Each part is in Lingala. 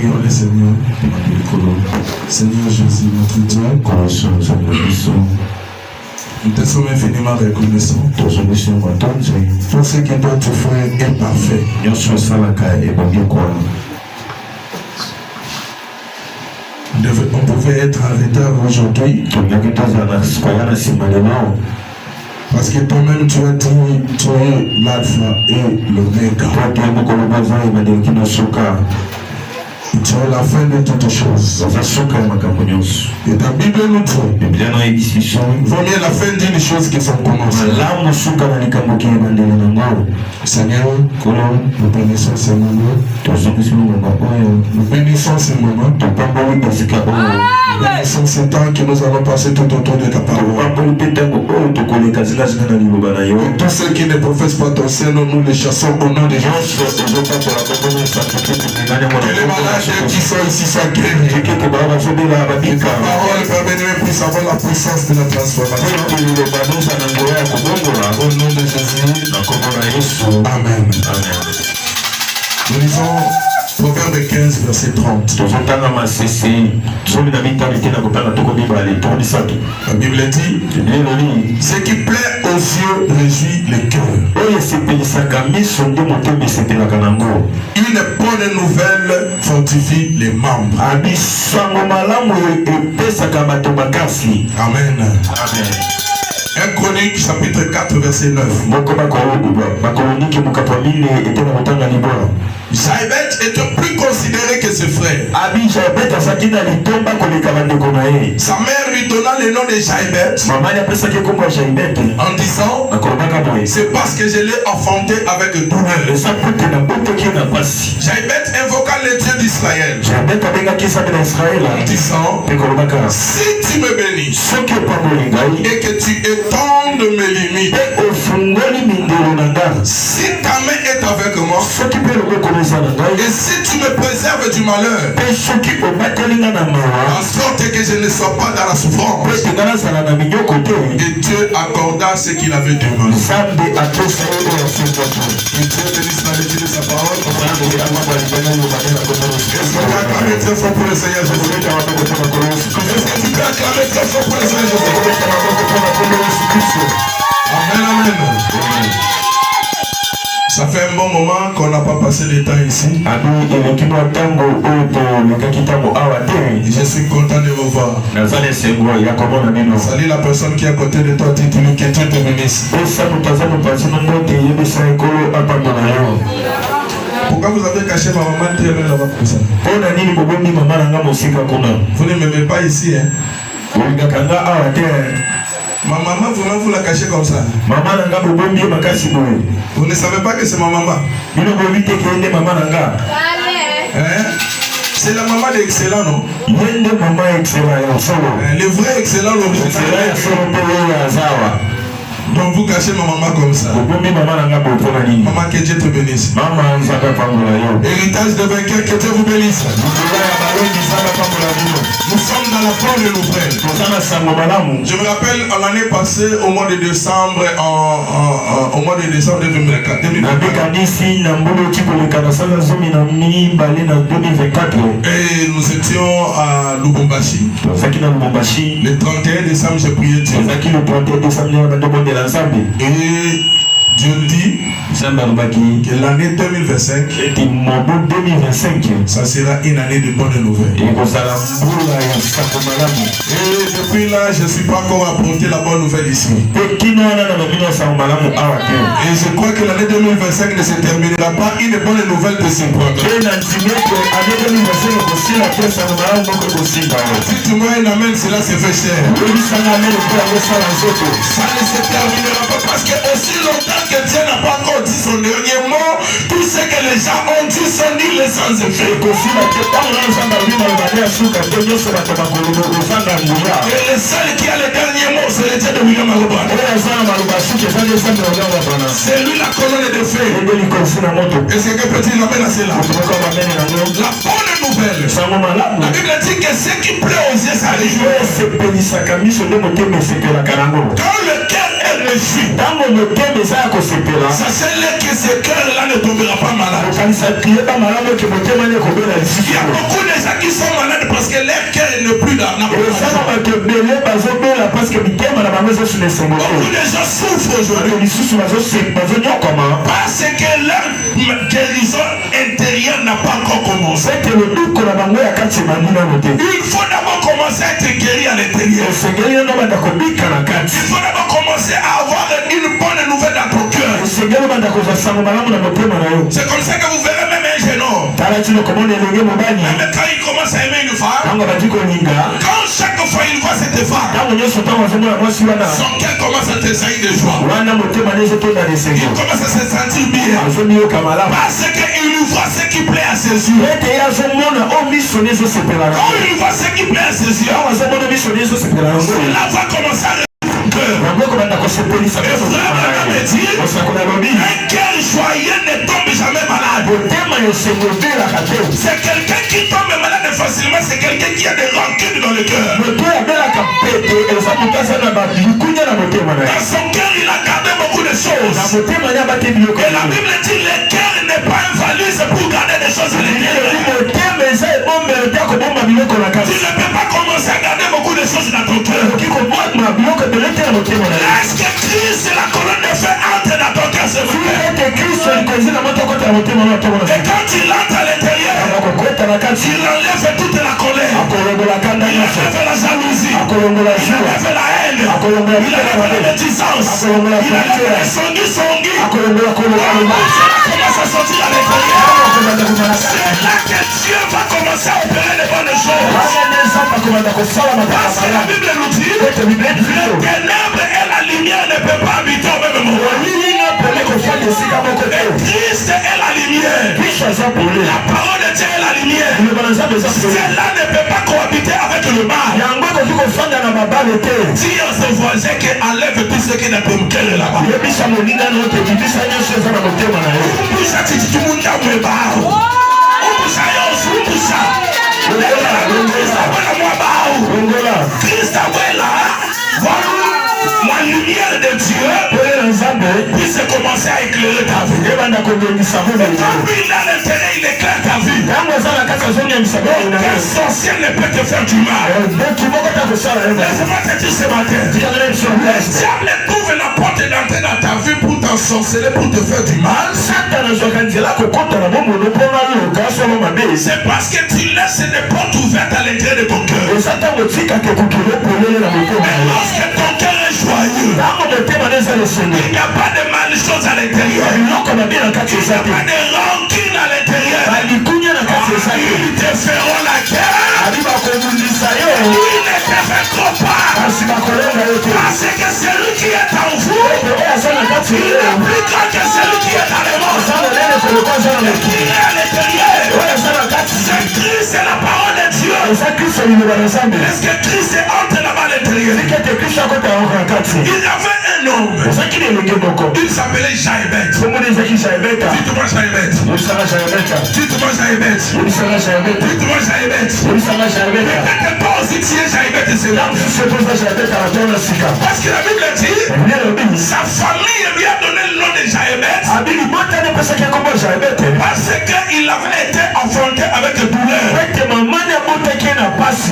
Prions le Seigneur. Seigneur Jésus, notre Dieu, nous te sommes infiniment reconnaissants pour ce que notre frère est parfait. On pouvait être en retard aujourd'hui parce que toi-même tu as dit tu es l'alpha et l'oméga. Tu es la fin de toutes choses. Et ta Bible nous dit vaut mieux la fin d'une chose que son commencement. Seigneur, nous bénissons ce moment. Nous bénissons ce moment. Nous bénissons ce temps que nous allons passer tout autour de ta parole. Et tous ceux qui ne professent pas ton Seigneur, nous les chassons au nom de Jésus. Qui sont ici sont guéris. Que ta parole puisse avoir la puissance de la transformation. Au nom de Jésus. Amen. Nous lisons Proverbe 15, verset 30. La Bible dit ce qui plaît aux yeux réjouit le cœur. Une bonne nouvelle fortifie les membres. Amen. Amen. 1 Chronique chapitre 4 verset 9. Jaïbet était plus considéré que ses frères. Sa mère lui donna le nom de Jaïbet en disant c'est parce que je l'ai enfanté avec douleur. Jaïbet invoqua le Dieu d'Israël en disant si tu me bénis et que tu étendes mes limites, si ta main est avec moi et si tu me préserves du malheur, en sorte que je ne sois pas dans la souffrance. Et Dieu accorda ce qu'il avait demandé. Que Dieu bénisse la lecture de sa parole. Est-ce qu'on peut acclamer très fort pour le Seigneur Jésus? Est-ce que tu peux acclamer très fort pour le Seigneur Jésus? Amen, amen. Ça fait un bon moment qu'on n'a pas passé le temps ici. Je suis content de vous voir. Salut la personne qui est à côté de toi, dis-lui que Dieu te bénisse. Pourquoi vous avez caché ma maman très loin là-bas comme ça? Vous ne m'aimez pas ici, hein? Ma maman, vous la cachez comme ça. Vous ne savez pas que c'est ma maman. Hein? C'est la maman d'Excellent, non? Le vrai Excellent, l'original. Donc vous cachez ma maman comme ça. Maman, que Dieu te bénisse. Héritage de vainqueur, que Dieu vous bénisse. Nous sommes dans la fin de nouvelle. Je me rappelle l'année passée, au mois de décembre, au mois de décembre 2024. Et nous étions à Lubumbashi. Le 31 décembre, j'ai prié Dieu. Et Dieu dit que l'année 2025, ça sera une année de bonnes nouvelles. Et depuis là, je ne suis pas encore apporté la bonne nouvelle ici. Et je crois que l'année 2025 ne se terminera pas une bonne nouvelle de ce programme. Si tu vois un amen, cela se fait cher. Ça ne se terminera pas parce que aussi longtemps que Dieu n'a pas encore dit son dernier mot, tout ce que les gens ont dit sont nul et sans effet. Et le seul qui a le dernier mot, c'est le Dieu de William Arobana. C'est lui la colonne de feu. Est-ce que peut-il l'amène à cela? La bonne nouvelle. La Bible dit que ce qui plaît aux yeux, ça réjouit. Quand le cœur est réjouit. Ça c'est là que ce cœur-là ne tombera pas malade. Il y a beaucoup de gens qui sont malades parce que leur cœur n'est plus là. Beaucoup de gens souffrent aujourd'hui parce que leur guérison intérieure n'a pas encore commencé. Il faut d'abord commencer à être guéri à l'intérieur. Il faut d'abord commencer à avoir une bonne nouvelle dans ton cœur. C'est comme ça que vous verrez même un jeune homme. Même quand il commence à aimer une femme, quand chaque fois il voit cette femme, son cœur commence à tressaillir de joie. Il commence à se sentir bien. Parce qu'il voit ce qui plaît à ses yeux. Quand il voit ce qui plaît à ses yeux, cela va commencer à un cœur joyeux ne tombe jamais malade. C'est quelqu'un qui tombe malade facilement, c'est quelqu'un qui a des rancunes dans le cœur. Dans son cœur, il a gardé beaucoup de choses. Et la Bible dit le cœur n'est pas une valise pour garder des choses à l'intérieur. Tu ne peux pas commencer à garder beaucoup de choses dans ton cœur. Est-ce que Christ est la colonne de feu entre dans ton cœur? Et quand il entre à l'intérieur, il enlève toute la colère, il enlève la jalousie, il enlève la haine, il enlève la médisance, il enlève les songis. Cela commence à sortir à l'intérieur. C'est là que Dieu va commencer à opérer les bonnes choses. Parce que la Bible nous dit, le ténèbre et la lumière ne peuvent pas habiter au même moment. Christ est la lumière. La parole de Dieu est la lumière. Cela ne peut pas cohabiter avec le mal. Dis à ce voisin qui enlève tout ce qui n'a pas de cœur là-bas. La lumière de Dieu puisse commencer à éclairer ta vie. Quand lui il a l'intérêt, il éclaire ta vie. Aucun sorcier ne peut te faire du mal. Laisse-moi te dire ce matin, le diable trouve la porte d'entrée dans ta vie pour t'ensorceler, pour te faire du mal. C'est parce que tu laisses des portes ouvertes à l'intérieur de ton cœur. Et lorsque ton cœur est joyeux, il n'y a pas de mal choses à l'intérieur. Il n'y a pas de rancune à l'intérieur. Ils te feront la guerre. Ils ne te feront pas. Parce que celui qui est en vous, il est plus grand que celui qui est dans le monde. Qui est à l'intérieur. C'est Christ, c'est la parole de Dieu. Est-ce que Christ est entre là-bas à l'intérieur? Il y avait un homme. Il s'appelait Jaébet. Dites-moi Jaébet. Dites-moi Jaébet. Dites-moi Jaébet. Peut-être pas aussi tiens Jaébet et c'est là. Parce que la Bible dit, sa famille lui a donné le nom de Jaébet. Parce qu'il avait été affronté avec douleur.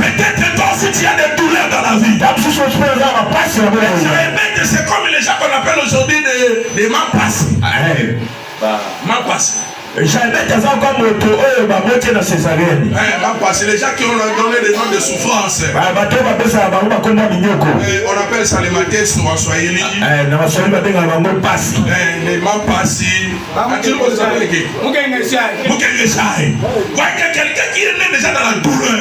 Peut-être toi aussi tu as des douleurs dans la vie. Jaébet, c'est comme les gens qu'on appelle aujourd'hui des mampas. Mampas. Jaébet c'est les gens qui ont donné des noms de souffrance. On appelle ça les mathès en swahili. Les mampasi. Quelqu'un qui est né déjà dans la douleur,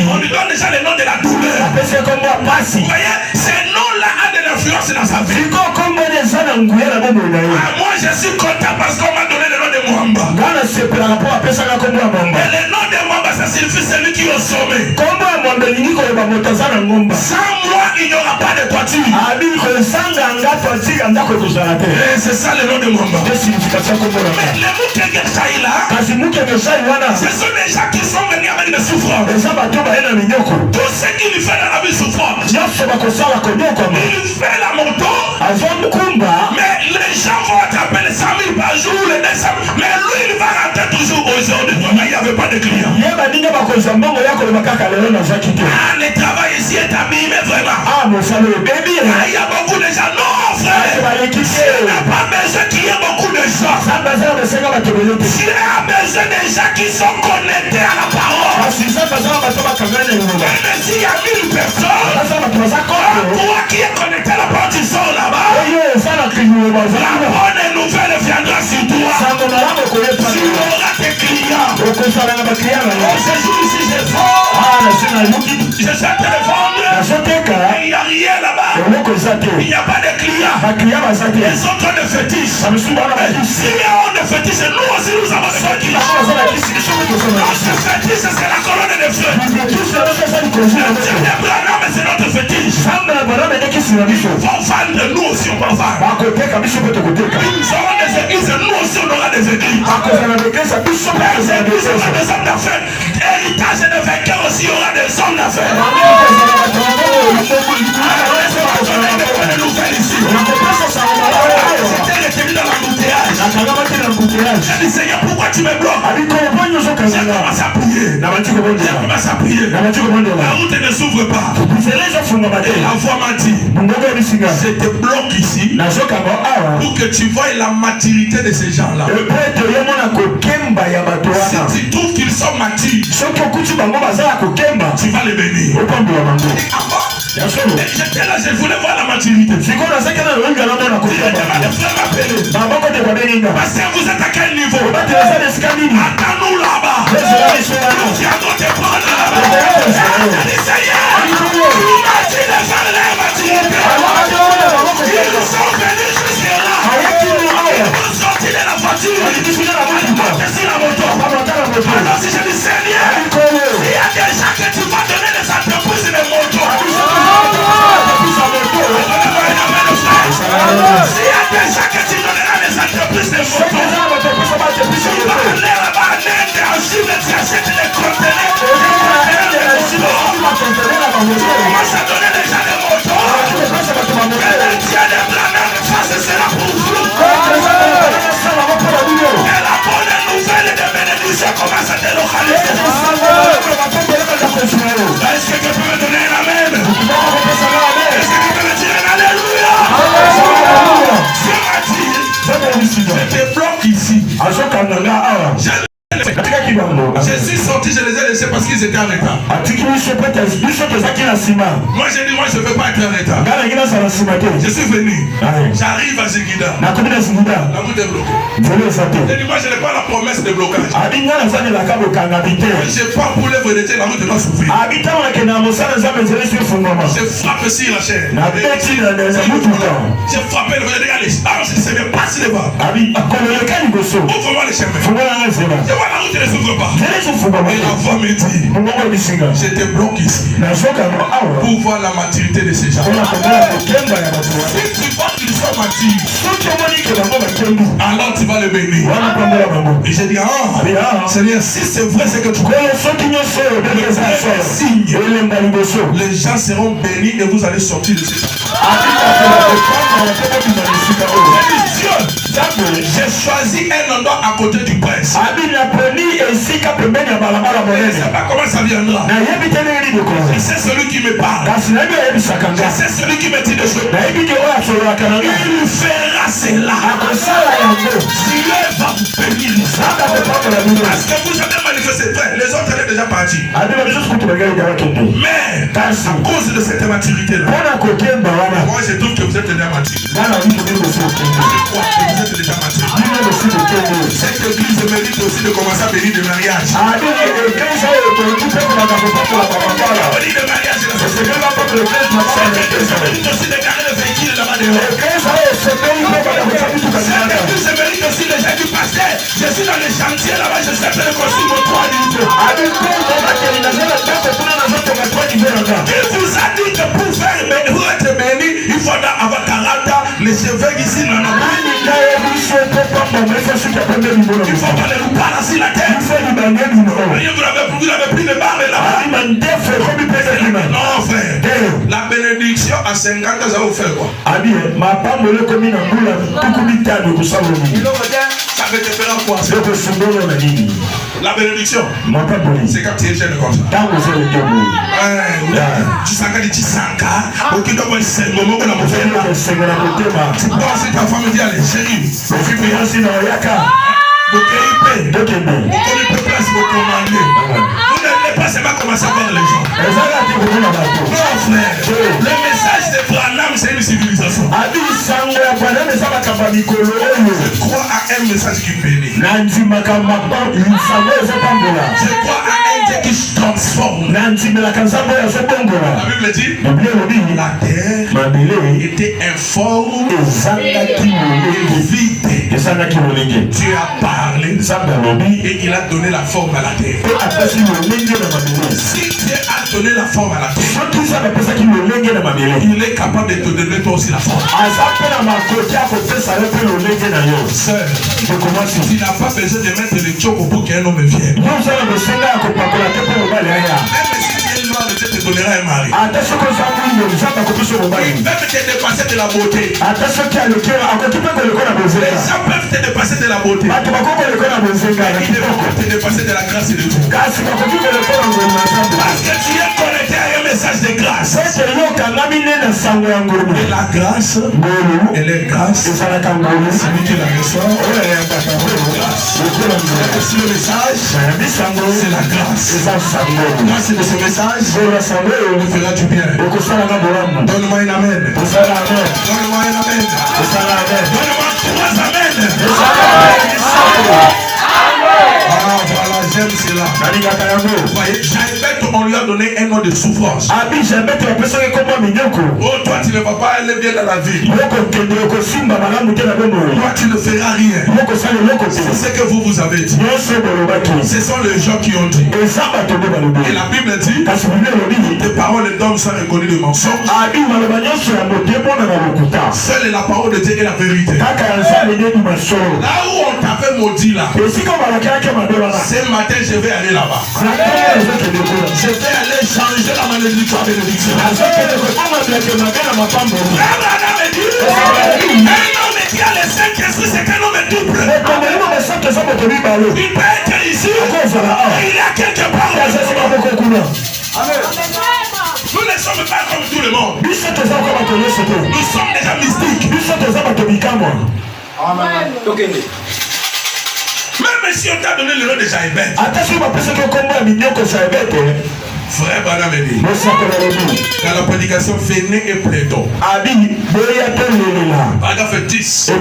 on lui donne déjà le nom de la douleur. Vous voyez, ces noms-là ont de l'influence dans sa vie. Moi je suis content parce qu'on m'a donné le nom de Mwamba. Et le nom de Mwamba, ça signifie celui qui est au sommet. Sans moi, il n'y aura pas de toiture. Et c'est ça le nom de mon nom. Mais les Moukengeshaï-là, ce sont des gens qui sont venus avec des souffrances. Tout ce qu'il fait dans la vie souffrance. Il fait la moto. Mais les gens vont attraper les 100 000 par jour, les 200 000. Mais lui, il va rentrer toujours aujourd'hui. Il n'y avait pas de clients. Le travail ici est abîmé vraiment. Il y a beaucoup de gens. Non, frère. Tu n'as pas besoin qu'il y ait beaucoup de gens. Tu as besoin des gens qui sont connectés à la parole. Mais s'il y a 1000 personnes, toi qui es connecté à la parole, tu sors là-bas. La bonne nouvelle viendra sur toi. Tu auras tes clients. Ce jour ici, je vends. Je suis en train de vendre. Il n'y a rien là-bas. Il n'y a pas de clients. Ils sont en train de fétiche. Si on de fétiche, nous aussi nous avons des fétiches. Notre fétiche, c'est la colonne de feu. C'est notre fétiche. Ils vont vendre, nous aussi on va vendre. Ils auront des églises, nous aussi on aura des églises. Les églises auront des hommes d'affaires. Héritage de vainqueurs aussi, il y aura des hommes d'affaires. J'étais retenu dans l'embouteillage. J'ai dit Seigneur, pourquoi tu me bloques? J'ai commencé à prier. La route ne s'ouvre pas. La voix m'a dit, je te bloque ici pour que tu vois la maturité de ces gens-là. Si tu trouves qu'ils sont matures, tu vas les bénir. J'étais là, je voulais voir la maturité. Je demande frère m'appeler. Parce que vous êtes à quel niveau? Attends-nous là-bas. Nous viendrons te prendre là-bas. Seigneur, imagine les gens de la maturité. Ils sont venus jusque-là. Ils sont sortis de la voiture. Ils sont montés sur la moto. Alors si je dis Seigneur, il y a des gens que tu vas donner des entreprises de moto. S'il y a des gens que tu donneras des entreprises de moto, tu vas aller là-bas en Inde, en Chine, tu achètes des conteneurs. Tu commences à donner des gens de moto. Et le Dieu de Branham, ça ce sera pour vous. Et la bonne nouvelle de bénédiction commence à délocaliser. Est-ce que tu peux me donner un amen? Est-ce que tu peux me dire un alléluia? Je te bloque ici. Je suis sorti, je les ai laissés parce qu'ils étaient en retard. Moi j'ai dit, moi je ne veux pas être en retard. Je suis venu. J'arrive à Zigida. La route est bloquée. J'ai dit, moi je n'ai pas la promesse de blocage. Je pars pour l'œuvre de Dieu, la route doit s'ouvrir. Je frappe sur la chair. J'ai frappé le verre. Je ne sais même pas si les bas. Ouvre-moi les chemins. Je vois la route ne s'ouvre pas. Et la voix me dit, je te bloque ici pour voir la maturité de ces gens. Si tu vois qu'ils sont matures, alors tu vas les bénir. Et j'ai dit, Seigneur, si c'est vrai ce que tu connais, signe, les gens seront bénis et vous allez sortir de ces gens. J'ai choisi un endroit à côté du prince. Je ne sais pas comment ça viendra. Je sais celui qui me parle. Je sais celui qui me dit des choses. Il fera cela. Dieu va vous bénir. Parce que vous avez manifesté frère. Les autres étaient déjà partis. Mais à cause de cette maturité-là, moi je trouve que vous êtes déjà mature. Je crois que vous êtes déjà mature. Cette église mérite aussi de commencer à bénir le mariage. Bénir le mariage, c'est mérite aussi de garder le véhicule là-bas dehors. Cette église mérite aussi de dire du pasteur. Je suis dans les chantiers là-bas, je suis en train de construire mon 3 niveaux. Il vous a dit que pour faire, mais veille ici, non, non. Il faut pas les louper sur la terre. Vous l'avez pris le bar là. Non, frère. La bénédiction à 50 ans, ça vous fait quoi? Ça veut te faire quoi? La bénédiction, c'est quand tu es jeune comme ça. Tu sens que tu sens que tu dois voir ce moment que la mauvaise là. Tu penses que ta femme dit allez, chérie, vous connaissez place pour commander. Vous n'allez pas seulement commencer à voir les gens. Non, frère. Le message de Branham, c'est une civilisation. Je crois à un message qui bénit. Je crois à un Dieu qui se transforme. La Bible dit la terre était informe et vide. Dieu a parlé et il a donné la forme à la terre. Si Dieu a donné la forme à la terre, il est capable de te donner toi aussi la forme. Sœur, tu n'as pas besoin de mettre le choco pour qu'un homme vienne. Même si tu es noir, Dieu te donnera un mari. Même te dépasser de la beauté. Les gens peuvent te dépasser de la beauté. Ils peuvent te dépasser de la grâce de Dieu. Parce que tu es connecté à un message de grâce. Et la grâce, elle est grâce. Celui qui la reçoit, c'est le message, c'est la grâce. Grâce de ce message, on fera du bien. Donne-moi un amen. Donne-moi un amen. Donne-moi 3 amen. Voilà, j'aime cela. Voyez, Jaïbet, on lui a donné un nom de souffrance. Oh, toi, tu ne vas pas aller bien dans la vie. Toi, tu ne feras rien. C'est ce que vous avez dit. Ce sont les gens qui ont dit. Et la Bible dit, tes paroles d'hommes sont reconnues de mensonges. Seule est la parole de Dieu et la vérité. Là où on t'avait maudit là, ce matin je vais aller là-bas. Je vais aller changer la malédiction en bénédiction. Un homme qui a les 5 esprits, c'est qu'un homme double. Il peut être ici, et il y a quelque part. Nous ne sommes pas comme tout le monde. Nous sommes déjà mystiques. Même si on t'a donné le nom de Jaïbet, frère Branham dit, dans la prédication, venez et plaidons. Paragraphe 10.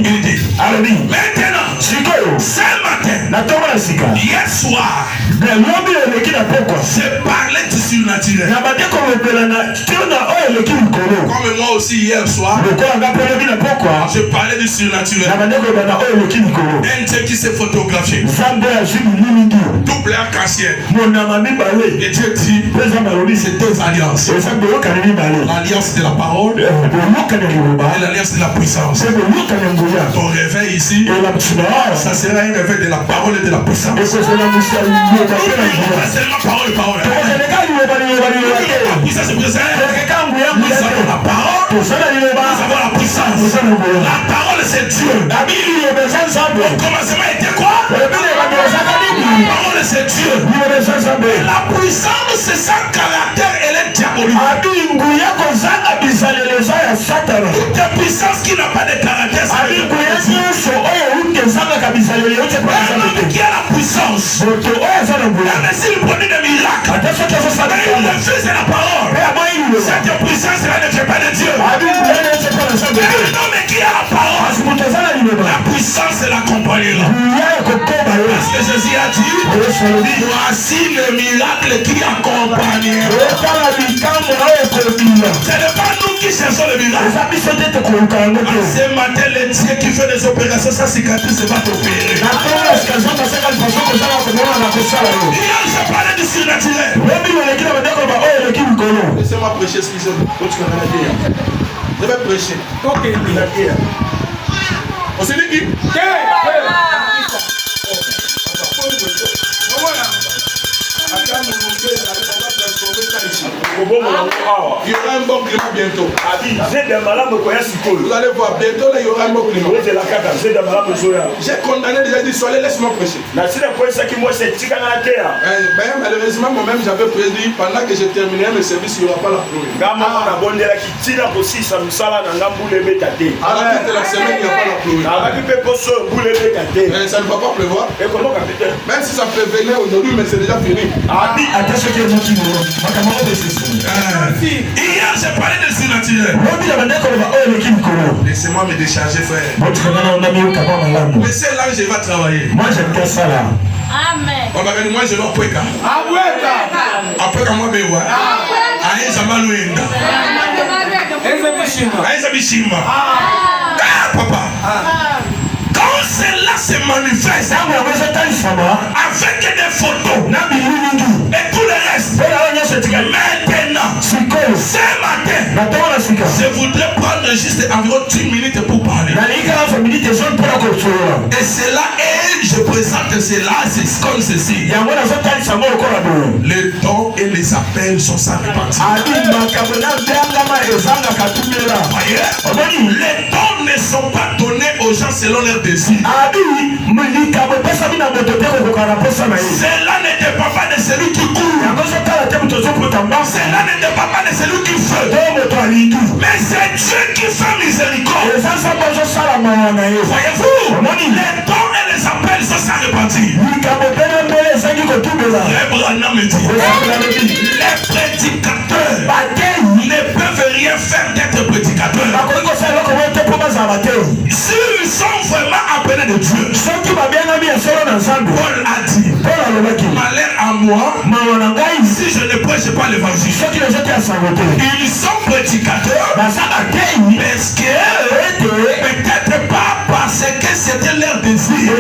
Il dit, maintenant, ce matin, hier soir, j'ai parlé du surnaturel. Comme moi aussi hier soir, je parlais du surnaturel. Un Dieu qui s'est photographié. Double arc-en-ciel. Et Dieu dit, c'est 2 alliances. L'alliance de la parole et l'alliance de la puissance. Ton réveil ici, ça sera un réveil de la parole et de la puissance. Pas seulement parole. La puissance est présente. Nous avons la parole, nous avons la puissance. La parole c'est Dieu. Au commencement était quoi? La parole c'est Dieu. La puissance c'est son caractère, elle est diabolique. Toute puissance qui n'a pas de caractère, c'est qui a la puissance. Même s'il produit des miracles, il refuse la parole. Cette puissance là ne fait pas de Dieu. Un homme qui a la parole, la puissance l'accompagnera. Parce que Jésus a dit, voici le miracle qui accompagnera. Ce n'est pas nous qui cherchons le miracle. Ce matin, le Dieu qui fait des opérations, sa cicatrice va t'opérer. Hier, je parlais du surnaturel. Laissez-moi prêcher ce qu'ils ont. Je vais prêcher. Ok. On s'est dit qui? Il y aura un bon climat bientôt. Vous allez voir, bientôt là, il y aura un bon climat. J'ai condamné déjà dit, soyez, laisse-moi prêcher. Malheureusement, moi-même, j'avais prédit, pendant que j'ai terminé mes services, il n'y aura pas la pluie. À la fin de la semaine, il n'y a pas la pluie. Ça ne va pas pleuvoir. Même si ça prévenait aujourd'hui, mais c'est déjà fini. Hier, j'ai parlé de ce naturel. Laissez-moi me décharger, frère. Moi, Mais c'est là que je vais travailler. j'aime bien ça là. Amen. Moi, je vais après quand moi, je vais voir. Papa. Quand cela se manifeste avec des photos et tout le reste, maintenant, ce matin, je voudrais prendre juste environ 10 minutes pour parler. Et cela est, je présente cela, c'est comme ceci. Les dons et les appels sont sans répartir. Les dons ne sont pas donnés aux gens selon leur désir. Cela ne dépend pas de celui qui court. Cela ne dépend pas de celui qui fait. Mais c'est Dieu qui fait miséricorde. Voyez-vous, les dons et les appels sont sans répartir. Les prédicateurs ne peuvent rien faire d'être prédicateurs. S'ils sont vraiment appelés de Dieu, Paul a dit, malheur à moi si je ne prêche pas l'évangile. Ils sont prédicateurs parce que peut-être pas parce que c'était leur désir.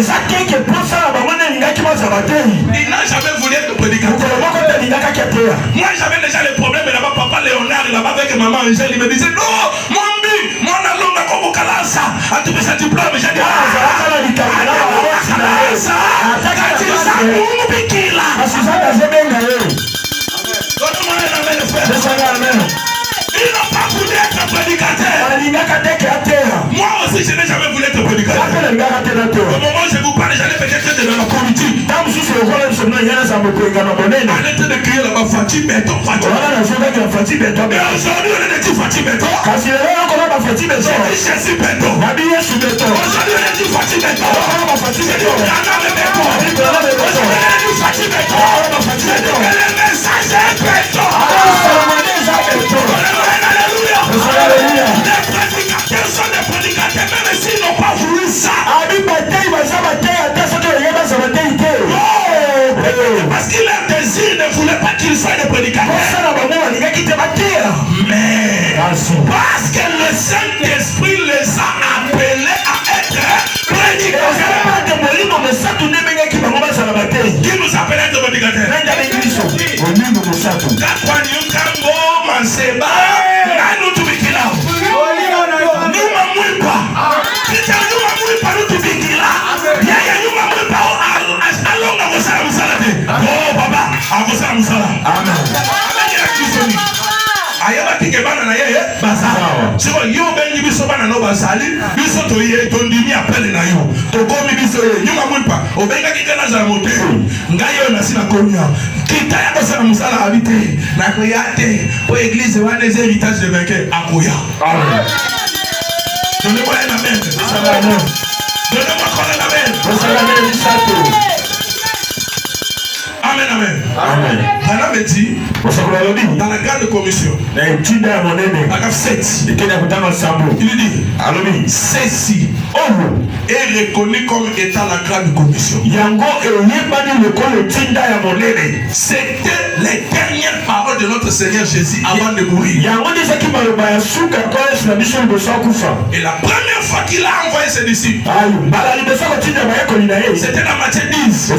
Ils n'ont jamais voulu être prédicateur. Moi j'avais déjà les problèmes là-bas, papa Léonard là-bas avec maman Angèle, il me disait non, mon but, mon alon n'a pas beaucoup ça. À tout ça diplôme, j'ai dit ils n'ont pas voulu être prédicateurs. Moi aussi je n'ai jamais voulu être prédicateur. Au moment où je vous parle, j'allais peut-être être dans la politique. Arrêtez de crier là-bas Fati Béton, Fati. Mais aujourd'hui on est dit Fati Béton. J'ai dit Jésus Béton. Aujourd'hui on est dit Fati Béton. J'ai dit Branham Béton. Aujourd'hui on est dit Fati Béton. J'ai dit que le message est Béton. Alléluia. Les prédicateurs sont des prédicateurs même s'ils n'ont pas voulu ça. Parce qu'il leur désir ne voulait pas qu'ils soient des prédicateurs. Mais parce que le Saint-Esprit les a appelés à être prédicateurs. Qui nous appelle à être prédicateurs? Oh baba, ayaba tike bana na yeye bazala siko yo bengi biso bana no bazali biso to ye to ndimi appelle na yo to komi biso ye nyuma mwipa obenga kikana za mote ngayo na sina konya kita ya basana musala habite na koyate o église wa des héritages de vainqueurs akoya. Amen. Donnez-moi un amen. Donnez-moi un amen. Amen, amen. Amen. Dans la grande commission, il dit, ceci est reconnu comme étant la grande commission. C'était les dernières paroles de notre Seigneur Jésus avant de mourir. Et la première fois qu'il a envoyé ses disciples, c'était dans Matthieu 10.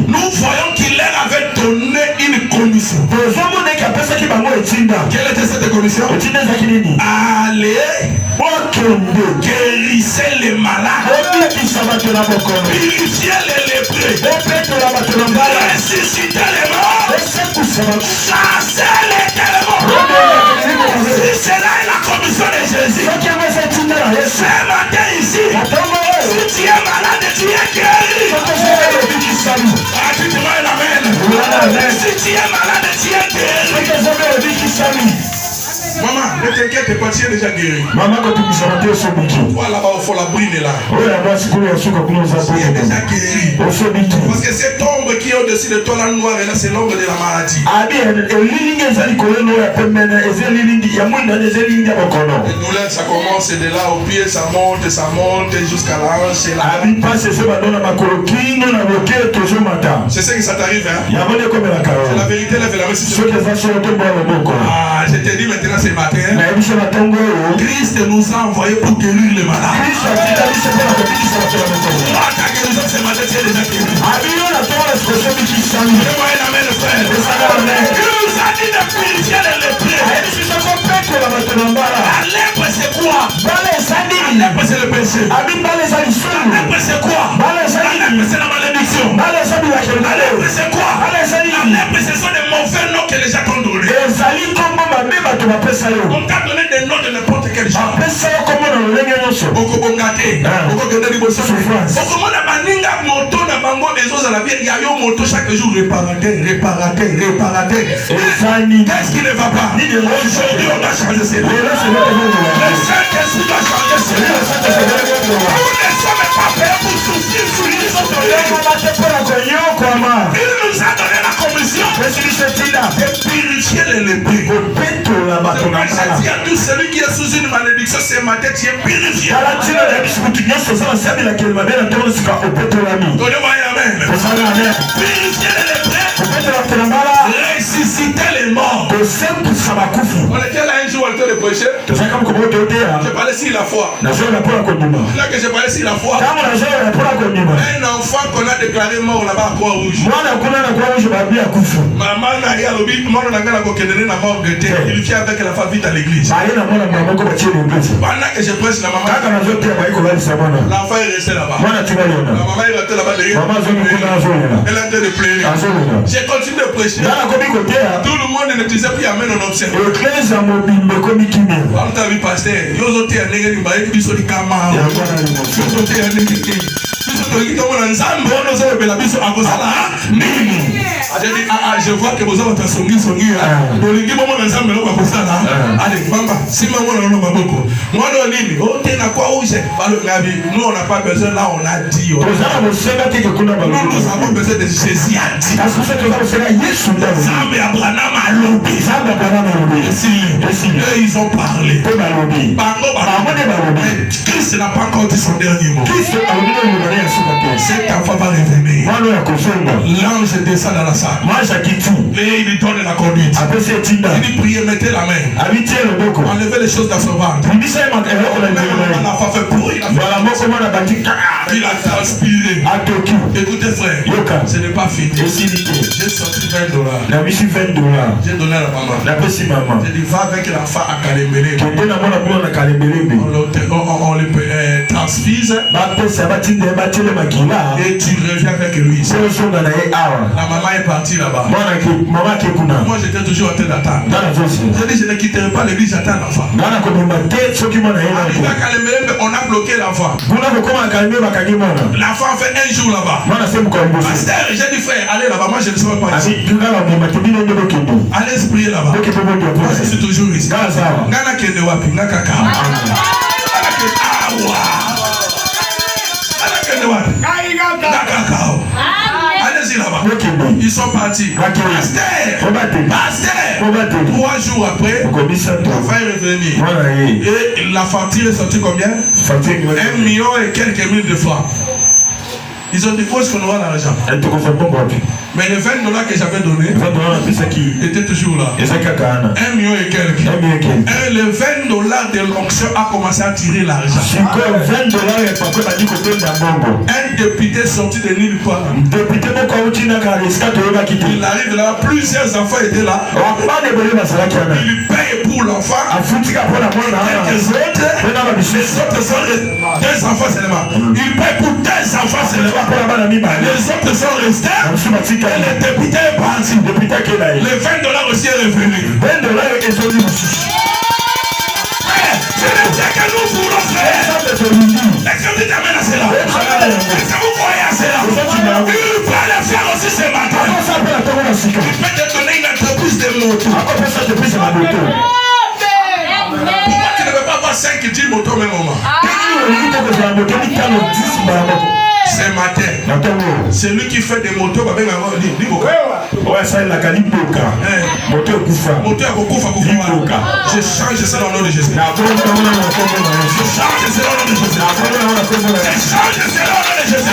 Nous voyons qu'il leur avait donné une commission. Quelle était cette commission? Allez, guérissez les malades, purifiez les lépreux, ressuscitez les morts, chassez les démons. Si cela est la commission de Jésus, ce matin ici, si tu es malade, tu es guéri. Tu diras l'amen. Si tu es malade, tu es guéri. Maman, ne t'inquiète pas, tu es déjà guéri. Maman, quand tu me sens toi là-bas au fond, la brune est là. Tu es déjà guéri. Parce que cette ombre qui est au-dessus de toi, la noire, là, c'est l'ombre de la maladie. Les douleurs, ça commence de là au pied, ça monte jusqu'à la hanche. C'est ce que ça t'arrive, hein? C'est la vérité, lève la main si tu veux. Ah, je t'ai dit maintenant ce matin, Christ nous a envoyés pour guérir les malades. Ta guérison ce matin, tu es déjà guéri. Il nous a dit de purifier les lépreux. La lèpre c'est quoi? La lèpre c'est le péché. La lèpre c'est quoi? La lèpre c'est la malédiction. La lèpre c'est quoi? La lèpre ce sont des mauvais noms que les gens t'ont donnés. On t'a donné des noms de n'importe quel genre. Chaque jour réparateur. Qu'est-ce qui ne va pas? Aujourd'hui on a changé cela. Le Saint-Esprit va changer cela. Nous ne sommes pas faits pour souffrir sur les autres. Il nous a donné la commission de purifier les lépreux. Tout celui qui est sous une malédiction ce matin, tu es purifié. Purifier les lépreux, ressusciter les morts. On était là un jour en train de prêcher. Je parlais sur la foi. Là que je parlais sur la foi, un enfant qu'on a déclaré mort là-bas à Croix-Rouge. Maman n'a rien à l'objet. Maman n'a rien à morgue. Il vient avec la famille à l'église. Pendant que je prêche la maman, l'enfant est resté là-bas. La maman est restée là-bas derrière. Elle est en train de pleurer. J'ai continué de prêcher. Tout le monde ne disait plus amen, on observe. On t'a vu pasteur. Yozote a négé l'imbaye qui sont les camarades. Yozote a négé qui. Je vois que vous avez un songi. Allez, maman, si maman n'a pas beaucoup. Moi, nous, on n'a pas besoin, là, on a dit. Nous avons besoin de Jésus. Ils ont parlé. Christ n'a pas encore dit son dernier mot. Cet enfant va revenir. L'ange descend dans la salle. Et il lui donne la conduite. Il dit priez, mettez la main. Enlevez les choses dans son ventre. L'enfant fait bruit. Il a transpiré. Écoutez frère, ce n'est pas fini. J'ai sorti $20. J'ai donné à la maman. J'ai dit va avec l'enfant à Kalembele. On le transfise. Et tu reviens avec lui. La maman est partie là-bas. Moi j'étais toujours en train d'attendre. J'ai dit je ne quitterai pas l'église, j'attends l'enfant. On a bloqué l'enfant. L'enfant fait un jour là-bas. Pasteur, j'ai dit frère, allez là-bas, moi je ne serai pas ici. Allez se prier là-bas. Moi je suis toujours ici. Allez-y là-bas. Ils sont partis. Pasteur. 3 jours après, l'enfant est revenu. Et la facture est sortie combien? 1 million et quelques mille de francs. Ils ont dit, où est-ce qu'on aura l'argent? Mais les 20 dollars que j'avais donné étaient toujours là. 1 million et quelques. Et les 20 dollars de l'onction a commencé à tirer l'argent. Un député sorti de nulle part. Il arrive là, plusieurs enfants étaient là. Il paye pour l'enfant. Les autres sont deux enfants seulement. Il paye pour 2 enfants seulement. Les autres sont restés. Et le député est parti. Les 20 dollars aussi est revenu. C'est le Dieu que nous voulons faire. Est-ce que tu t'amènes à cela? Est-ce que vous croyez à cela? Il peut le faire aussi ce matin. Il peut te donner une entreprise de moto. Pourquoi tu ne veux pas avoir 5-10 motos au même moment? Ce matin, celui qui fait des motos va bien avoir dit je change cela au nom de Jésus. Je change cela au nom de Jésus. Je change cela au nom de Jésus.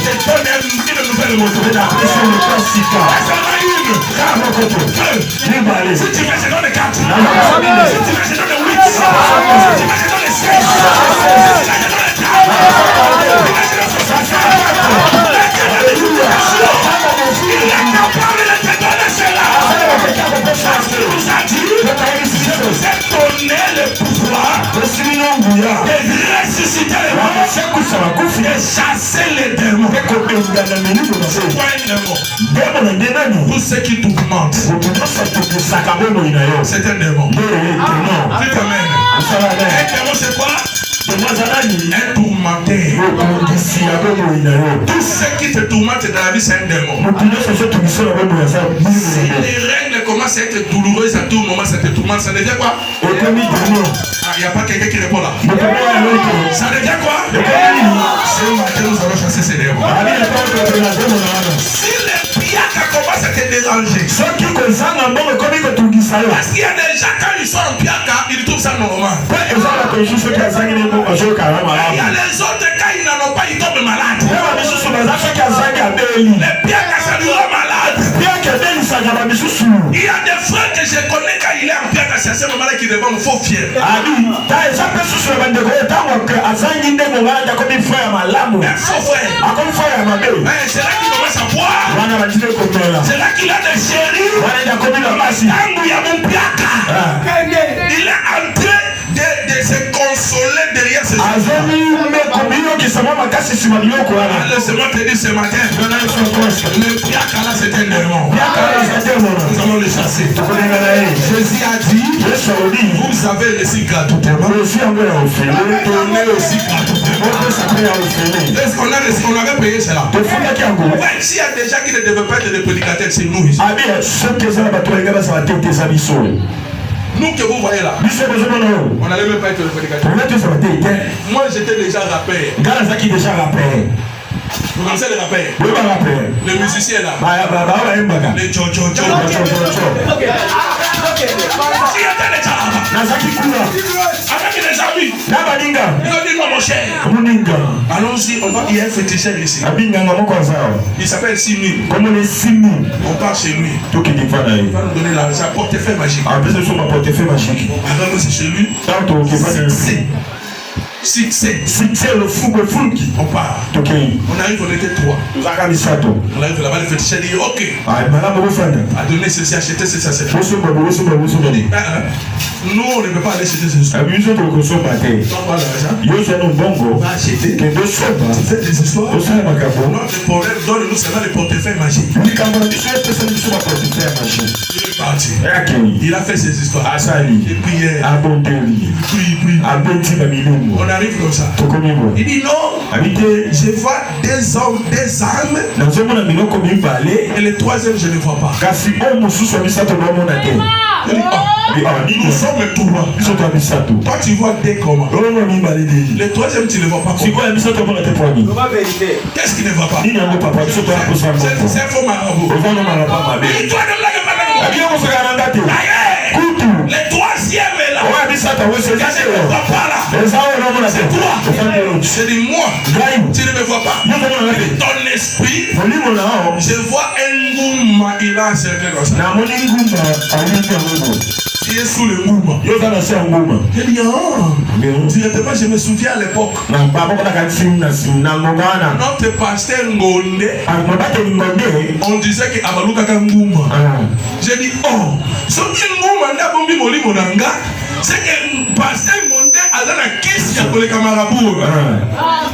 Je donne une nouvelle moto. Si tu veux, je donne 4. Si tu veux, je donne 8. Si tu veux, je donne 16. Si tu veux, je donne vous êtes donné le pouvoir de ressusciter les morts et chasser les démons. C'est pas un démon. Tout ce qui tourmente, c'est un démon. Un démon, c'est quoi? Un tourmenté. Tout ce qui te tourmente dans la vie, c'est un démon. Si les règles commencent à être douloureuses à tout moment, ça te tourmente, ça devient quoi? Il n'y a pas quelqu'un qui répond là. Ça devient quoi? Ce matin, nous allons chasser ces démons. Si les piacs commencent à te déranger, parce qu'il y a des gens, quand ils sont en piac, ils trouvent ça normal. Il y a les autres, quand ils n'en ont pas, ils tombent malades. Les piacs, ça lui rend malade. Il y a des frères que je connais quand il est en piac, c'est à ce moment-là qu'il devient un faux fier. Un faux frère. C'est là qu'il commence à boire. C'est là qu'il a des chéris. Il y a mon piac. Il est en train de se consoler derrière ses enfants. Laisse-moi te dire ce matin, le piac là c'est un démon. Nous allons le chasser. Jésus a dit, vous avez reçu gratuitement. Donnez aussi gratuitement. Est-ce qu'on avait payé cela? S'il y a des gens qui ne devaient pas être des prédicateurs, c'est nous ici. Nous que vous voyez là, on n'allait même pas être le prédicateur. Moi j'étais déjà rappeur. Vous connaissez les rappeurs? Les musiciens là. Les Jojo. Avec les amis. Ils ont dit non mon cher. Allons-y, il y a un féticheur ici. Il s'appelle Simi. On part chez lui. Il va nous donner l'argent. Portefeuille magique. Alors c'est chez lui. Succès. Le fou. On part. On arrive, on était 3. On arrive là-bas, le féticheur dit ok. A donné ceci, acheter ceci, acheter. Nous, on ne peut pas aller acheter ceci. On prend l'argent. On va acheter. Tu fais des histoires. Notre problème, donne-nous seulement les portefeuilles magiques. Il est parti. Il a fait ses histoires. Il priait. Il prie. On arrive comme ça. Il dit non. Je vois des hommes, des âmes. Et le troisième, je ne vois pas. Nous sommes trois. Toi, tu vois des comment. Le troisième, tu ne vois pas comment. Qu'est-ce qu'il ne voit pas? C'est un faux marabout. Le troisième est là. C'est toi. C'est dit moi. Tu ne me vois pas. Ton esprit, je vois un gouma, il a encerclé comme ça. Tu es sous le gouma. J'ai dit, directement, je me souviens à l'époque. Notre pasteur Ngonde, on disait que Abaluka Gouma. J'ai dit, oh, ce qui est Gouma, c'est que pasteur Ngonde a dans la question pour les camarades.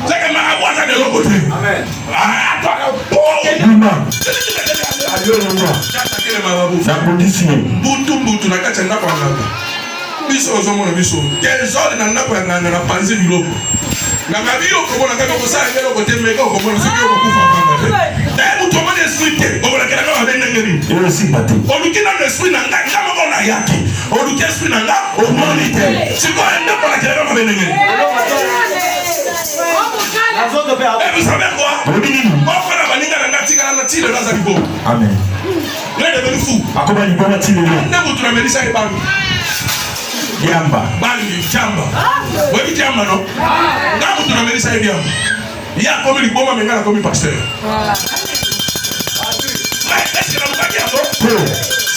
C'est que Marabout a de l'autre côté. Amen. Ah, toi, Boutou na kacha ndako ngaka. Biso ozomona biso. Désordre na ndako ngaka na panzi biloko. Na mabio komona kaka ko sala ngelo ko temeka ko komona siki ko kufa ngaka. Dai muto mane esprit te. O bola kala ka benda ngeli. Yo si bati. O lukina na esprit na ngaka ngama ko na yaki. O lukina esprit na ngaka o monite. Siko enda ko la kala ka benda ngeli. Et vous savez quoi? Mon frère a baninga na ngatika na tile na zalibo. Amen. Il est devenu fou. Akoba liboma tile. Ndemo tunamelisa ebangi. Jamba. Bangi jamba. Wewe jamba no? Ndemo tunamelisa ebiamba. Ya komi liboma mengana komi pasteur. Mais est-ce que nous va dire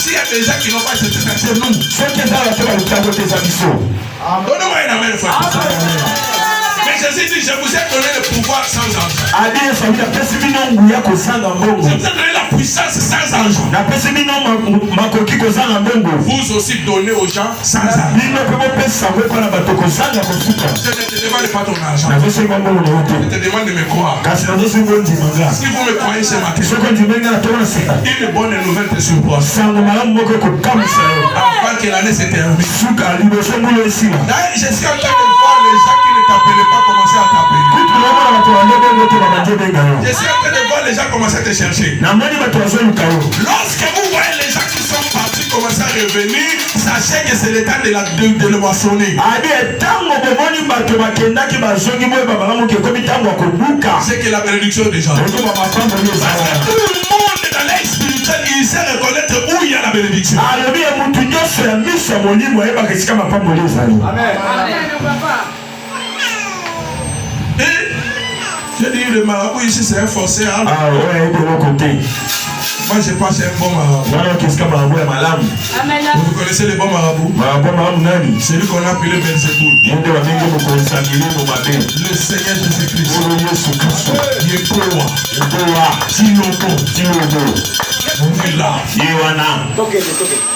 s'il y a des gens qui n'ont pas cette sensation, nous. Ceux qui ont la tête à l'occasion des ambitions. Donnez-moi une amène, frère. Mais Jésus dit, je vous ai donné le pouvoir sans ange. Je vous ai donné la puissance sans ange. Vous aussi donnez aux gens sans ange. Je ne te demande pas ton argent. Je te demande de me croire. Si vous me croyez ce matin, une bonne nouvelle te surprend. Avant que l'année se termine. Je suis en train de voir les gens qui ne t'appelaient pas commencer à t'appeler. Je suis en train de voir les gens commencer à te chercher. Lorsque vous voyez les gens qui sont partis commencer à revenir, sachez que c'est le temps de le moissonner. C'est que la bénédiction des gens. Tout le monde dans l'air spirituel, il sait reconnaître où il y a la bénédiction. Amen. J'ai dit le marabout ici c'est un forcé. Hein? Ah ouais, de l'autre côté. Moi je pense c'est un bon marabout. Vous connaissez les bons marabouts? C'est lui qu'on a appelé Belzéboul. Le Seigneur Jésus-Christ. Il est roi. Tinobo. On est là.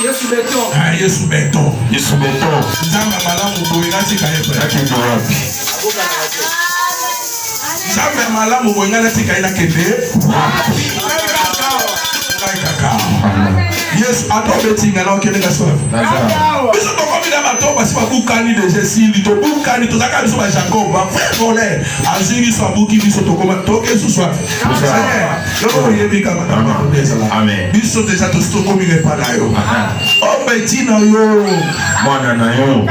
Yesu Beton. Zamba malamu boinati kaepe. Zamba malamu boinati kaina kende. Yes, attends, tu n'as aucun soif. Nous sommes comme il a bateau parce que vous canez de Jésus, tu canez tout ça quand nous sommes Jacob, frère voler, Azuri soit bouki, nous sommes comme toqué sous soif. Amen. Nous sommes déjà tous comme il est pas là. Oh petit na yo, mon na yo.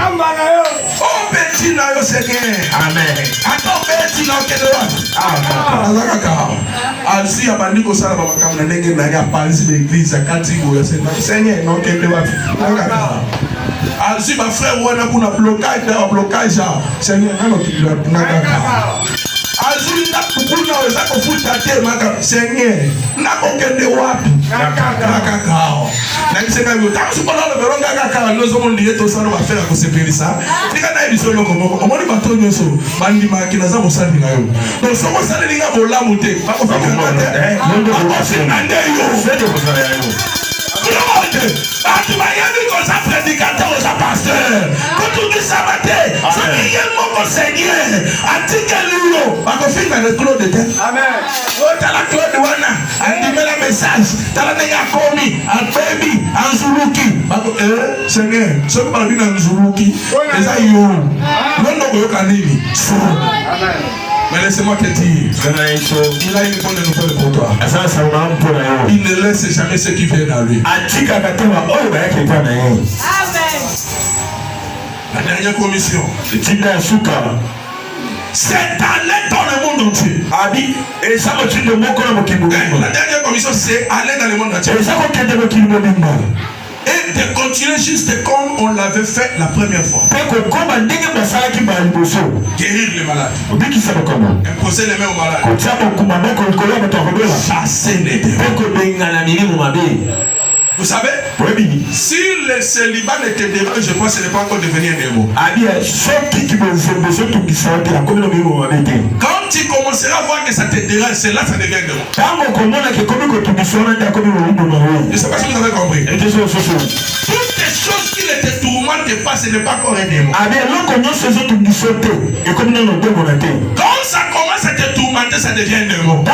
Oh petit na yo Seigneur. Amen. Attends petit na yo. Ah, Alsi abandi ko sala baba kamna ndenge na ya panzi de l'église akati go ya Seigneur non kende wapi. Alsi ba frère wana kuna blocage na blocage Seigneur nano kidwa tunaka. Alsi na kuna weza kufuta tema Seigneur nako kende wapi. Kaka. Na kisema yo tamu kwa le beronga kaka nozo mondi yeto sala ba faire ko sepelisa. Nika na biso loko moko. Omoni batonyo so bandi makina za mosali na yo. Donc so mosali linga bolamu te. Bako fa mais laissez-moi te dire, il a une bonne nouvelle pour toi. Il ne laisse jamais ce qui vient à lui. Amen. La dernière commission. Cette année dans le monde entier. La dernière commission, c'est aller dans le monde entier. Et de continuer juste comme on l'avait fait la première fois. Guérir les malades. Imposer les mains aux malades. Chasser les démons. Vous savez, si le célibat ne te dérange pas, ce n'est pas encore devenu un démon. Quand tu commenceras à voir que ça te dérange, c'est là que ça devient un démon. Je ne sais pas si vous avez compris. Toutes les choses qui ne te tourmentent pas, ce n'est pas encore un démon. Quand ça commence à te tourmenter, ça devient un démon.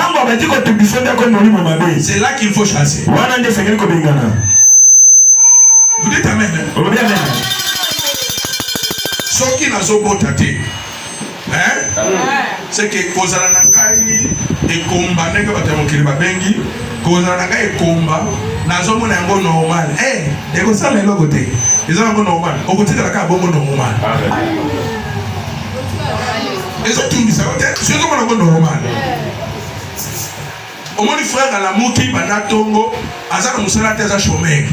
C'est là qu'il faut chasser. Vous dites amen. Ce qui n'a pas été, c'est que Kozala Nangai et Komba, n'est-ce pas Bengi, Kozala Nangai et Komba, n'a pas normal. Les Kozala n'est pas côté. Ils ont normal. Au côté de la carte, normal. Ils ont tout dit ça. C'est normal. Au moins, les frères à la Mouki, Banatongo, Azar Moussala Teza Chomé.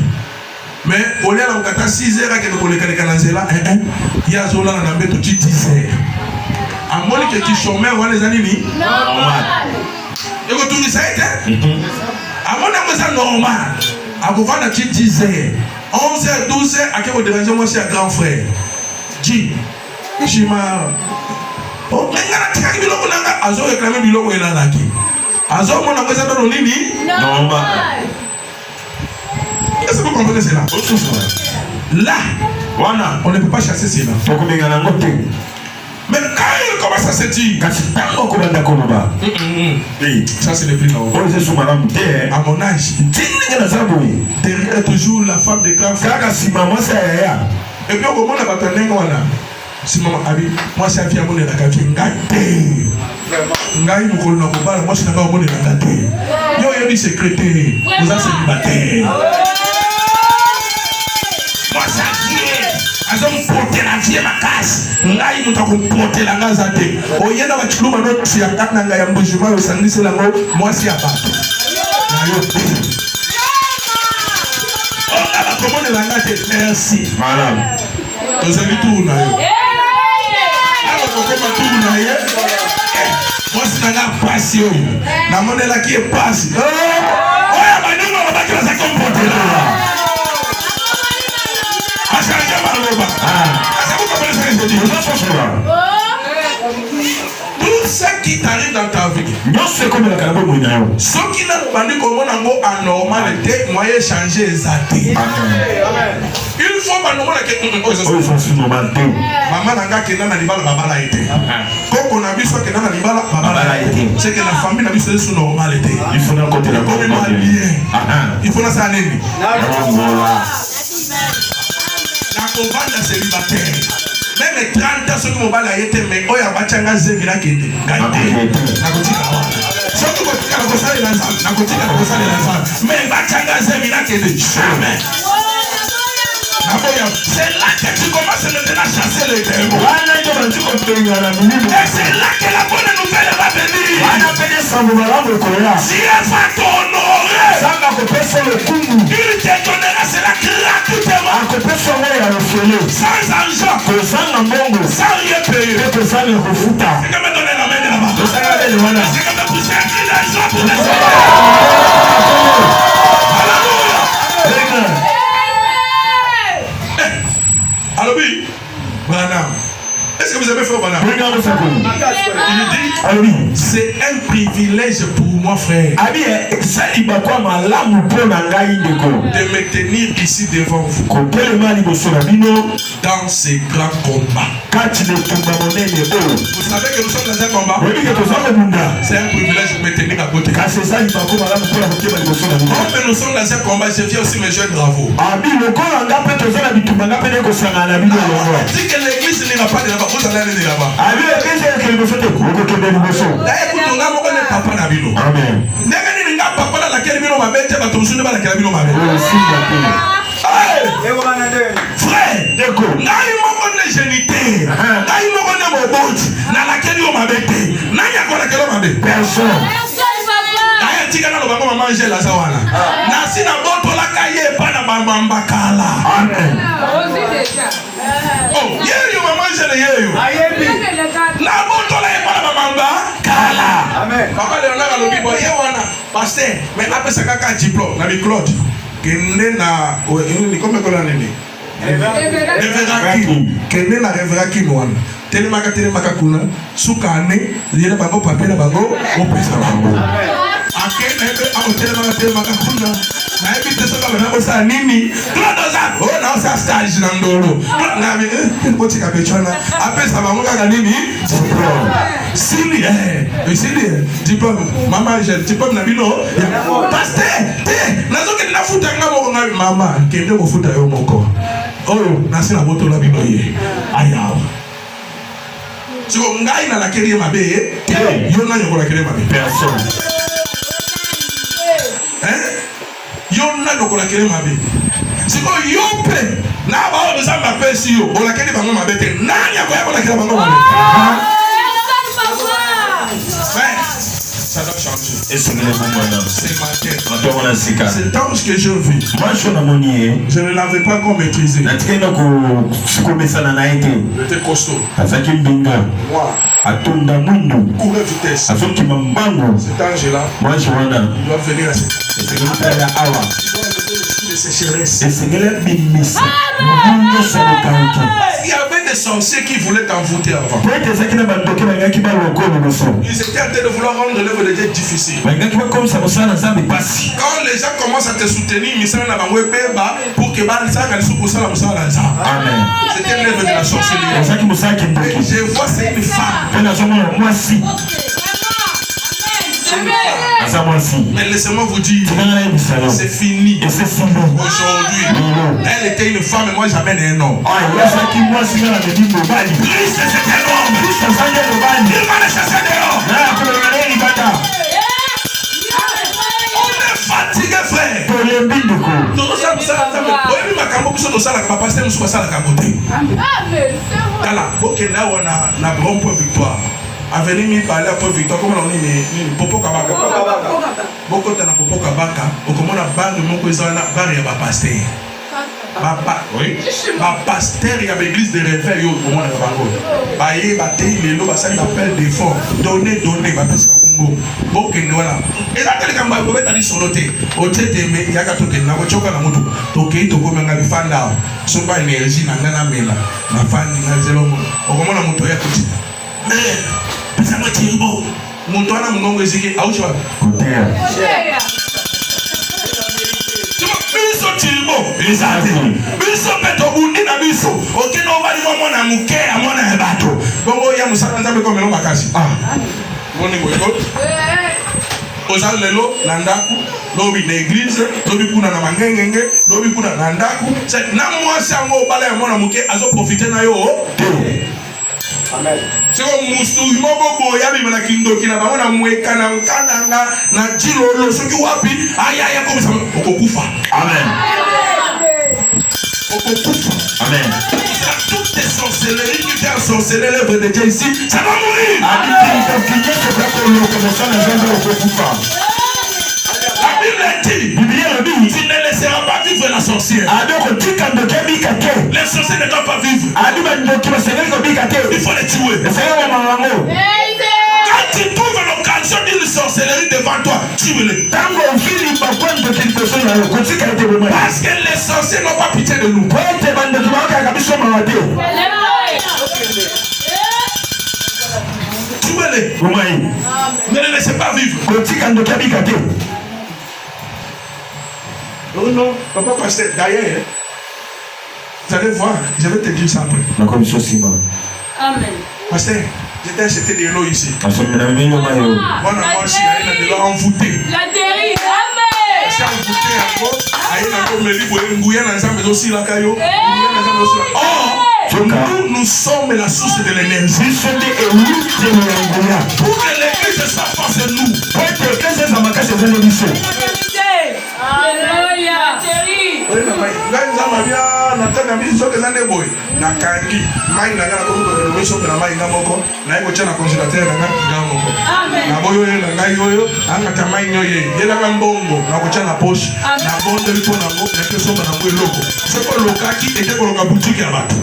Mais au lieu de 6 heures, il y a Zola dans la bête 10 heures. À moins que tu chômais, on va les animer. Normal. Et vous tout ça, à moins que c'est normal. À vous voir 10 heures. 11 heures, 12 heures, à qui vous dérangez, moi, c'est un grand frère. Dis, Chima. Oh, mais il y a un qui a réclamé le biloko et la laki. Azo, mon amour, ça donne nini? Normal. Est-ce que vous comprenez cela? Là, on ne peut pas chasser cela. Mais quand il commence à se dire, ça c'est le plus là. À mon âge, derrière toujours la femme de grand frère. Et puis au moment où on a battu, si maman a dit, moi c'est un fille à mon état, Ngai mukolo na kobala moi c'est ngao mone na kate yo yebi secrétaire vous a célibataire moi ça qui azom porter la vie ma casse ngai mutako porter la ngazate oyenda ba chuluma no tia kana ngai ya mbujuma yo sangise la ngo moi c'est abato na yo on a la commande la ngate merci madame tozali tout na yo alors comment tout na yo moi c'est un passion. La monnaie là qui est passée. Oh, yeah, mais nous on va pas ça comporter là. Ah, ça va mal là. Ah, ça vous comprenez ce que je dis? Tout ce qui t'arrive dans ta vie. Non, c'est comme la carabo moina. Ce qui n'a pas dit comment on a anormalité, moyen changer exacté. Amen. Il faut pas nous que maman n'a qu'à n'a pas la été. Quand on a vu ça que n'a pas la été, c'est que la famille n'a vu ça sous normalité. Il faut d'un côté la il faut la saler. La combat de célibataire. Même 30 ans, ceux qui m'ont été, mais oh, il y a Bachanga Zevira qui est mais Bachanga Zevira qui est jamais. C'est là que tu commences maintenant à chasser les démons. Et c'est là que la bonne nouvelle va venir. Dieu va t'honorer. Il te donnera cela gratuitement. Sans argent. Sans rien payer. C'est comme donner la main de là-bas. C'est comme pousser un cri d'argent pour les autres. Alléluia. Alors oui, Branham. Est-ce que vous avez fait Branham? Il dit, c'est un privilège pour moi, frère, de me tenir ici devant vous dans ces grands combats. Vous savez que nous sommes dans un combat. C'est un privilège de me tenir à côté. Comme nous sommes dans un combat, je viens aussi me jouer bravo. Si que l'église n'ira pas de là-bas, vous allez aller de là-bas. Frère, personne. pas na bamamba kala. Amen. Oh, yeyo maman je le yeyo. La moto la pas na bamamba kala. Amen. Papa le na lobi boy yewana pasteur mais après ça kaka diplôme na bi Claude. Kende na ni comme ko la nini. Kende na Révérend wana. Telemaka kuna sukane yele bango papier na bango opesa bango. Telemaka kuna na ebite soka bana bosa nini tunadoza oh na osa stage na ndolo na mi botika pechana apesa bango kaka nini sili diplôme mama je diplôme na bino pasteur nazoke na futa ngamo ngabi mama kende ko futa yo moko oyo nasi na moto na bino ye ayawa siko ngai na lakeli mabe yo na nyoko lakeli mabe Personne. yo na nyoko lakeli mabe siko yo pe na ba o za mabe si yo o lakeli bango mabe te nani akoya ko lakeli bango mabe ça doit changer. Et c'est le moment. C'est ma tête. C'est ange que je vis. Moi, je ne l'avais pas encore maîtrisé. J'étais costaud. Moi, courir vitesse. Cet ange-là, moi, je vois là. Il doit venir à cette il y avait des sorciers qui voulaient t'envoûter avant. Ils étaient en train de vouloir rendre l'œuvre de Dieu difficile. Quand les gens commencent à te soutenir, pour que c'était l'œuvre de la sorcellerie. Je vois c'est une femme. Mais laissez-moi vous dire, c'est fini. Aujourd'hui, elle était une femme et moi j'amène un homme. Christ c'est un homme. Il va les chasser dehors. On est fatigué frère. Avenir mi parler après victoire comme on dit popo kabaka boko tana popo kabaka okomona bande moko ezana bar ya ba pasteur papa oui ba pasteur ya l'église de réveil yo okomona bango ba ye ba tei lelo ba sali appel de fonds donner ba pesa kongo bokende wana ezateli kamba ko beta di solote o tete me yaka tokende na ko choka na moto tokei tokomenga bifanda so ba énergie na ngana mela na fandi na zelo okomona moto ya kuti pesa mo timbo muntu ana mungongo eziki auchwa Kutea. biso timbo ezati biso peto bundi na biso okino bali mwana muke amona ebato bongo ya musaka nzambe ko melo makasi moni boyko ozal lelo na ndaku lobi na église lobi kuna na mangengenge lobi kuna na ndaku na mwasi yango bala ya mwana muke azo profiter na yo amen. C'est comme Moustou, moko boya bi na kindoki na bango na mweka na kananga na jilolo soki wapi aya comme ça okokufa. Amen. Okokufa. Amen. Toutes tes sorcelleries qui viennent sorceller l'œuvre de Dieu ici, ça va mourir. La Bible dit, tu ne laisseras pas vivre la sorcière. Les sorciers ne doivent pas vivre. Il faut les tuer. Quand tu trouves l'occasion d'une sorcellerie devant toi, tue-les. Parce que les sorciers n'ont pas pitié de nous. Tuez-les. Ne les laissez pas vivre. Oh non, papa pasteur, d'ailleurs, vous allez voir, je vais te dire ça après. Amen. Pasteur, j'étais acheté de l'eau ici. Amen. Moi, je suis allé de l'eau envoûté. La dérive. Amen. Je suis envoûté encore. Nous sommes la source de l'énergie. Pour que l'église soit force de nous. Alléluia. biso soki eza nde boye nakangi mai na ngai nakomi kokelobi soki na mai nga moko naye kotia na congélateur na nga moko naboyi oyo na ngai oyo angata mai nyo ye yelanga mbongo nakotia na poche nabondeli mpo nango nake somba nango eloko soki olokaki ete koloka butike ya bato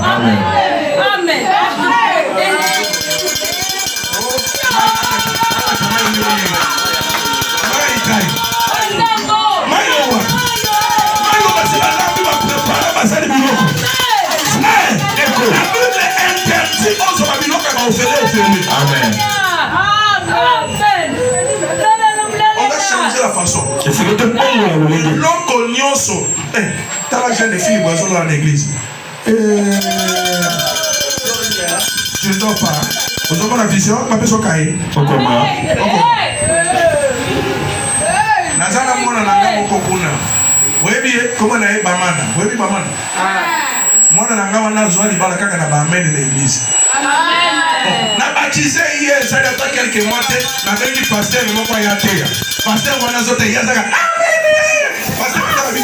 On va changer la façon. L'oncle Nyonso, t'as la jeune fille boisson dans l'église. Tu ne dors pas. Vous avez la vision, ma personne caille. Nazana mona nanga mokokuna. Webi comment na bamana? Webi bamana. Mona nanga wana zwali bala kaka na bamene de l'église. Na baptisé hier, ça date quelques mois, na bengi pasteur moko ya teya. Pasteur wana zote yazaka. Pasteur na bi.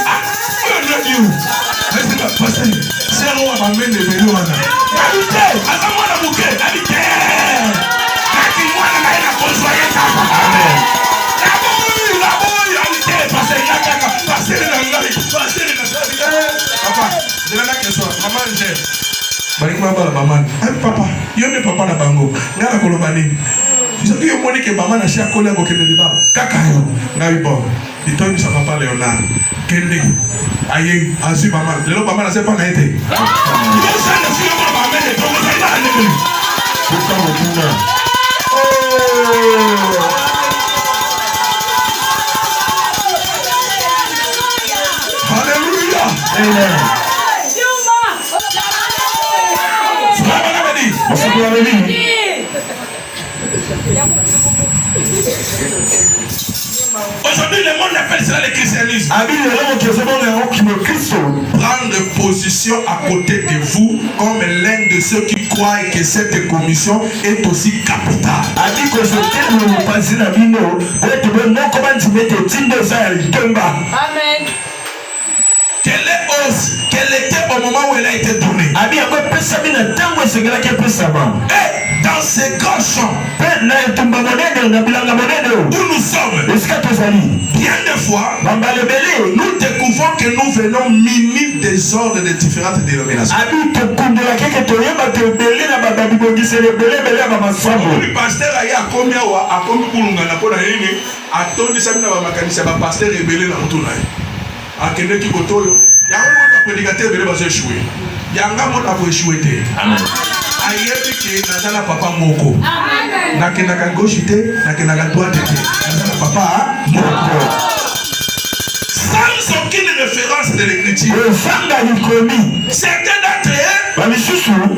Pasteur, c'est roi bamene de wana. Habité, asa mwana muke, habité. Kaki mwana na ina konsoye kaka. Amen. Papa, je vais la question. Maman, j'ai. Maman, papa, il y a un papa na bango. Il y a la colobani. Je sais que moi, que maman a cherché à coller avec le débat. Kakayo, Nabibo. Il tombe sur papa Léonard. Kendi. Aïe, Azu maman. Le maman n'a pas été. Il y a ça, le fils de maman, mais il tombe sur la maman. Amen. Aujourd'hui, le monde appelle cela le christianisme. Prendre position à côté de vous comme l'un de ceux qui croient que cette commission est aussi capitale. Amen. Quelle était au moment où elle a été donnée. Et dans ces grands champs où nous sommes, bien des fois, nous découvrons que nous venons munis des ordres de différentes dénominations. Le pasteur a combien pasteur akende kikotoyo yango mona prédicateur bele bazo échouer yanga mona ko échouer te ayebi ke nazala papa moko nakenda ka gauche te nakenda ka droite te nazala papa moko sans aucune référence de l'écriture. Certains d'entre eux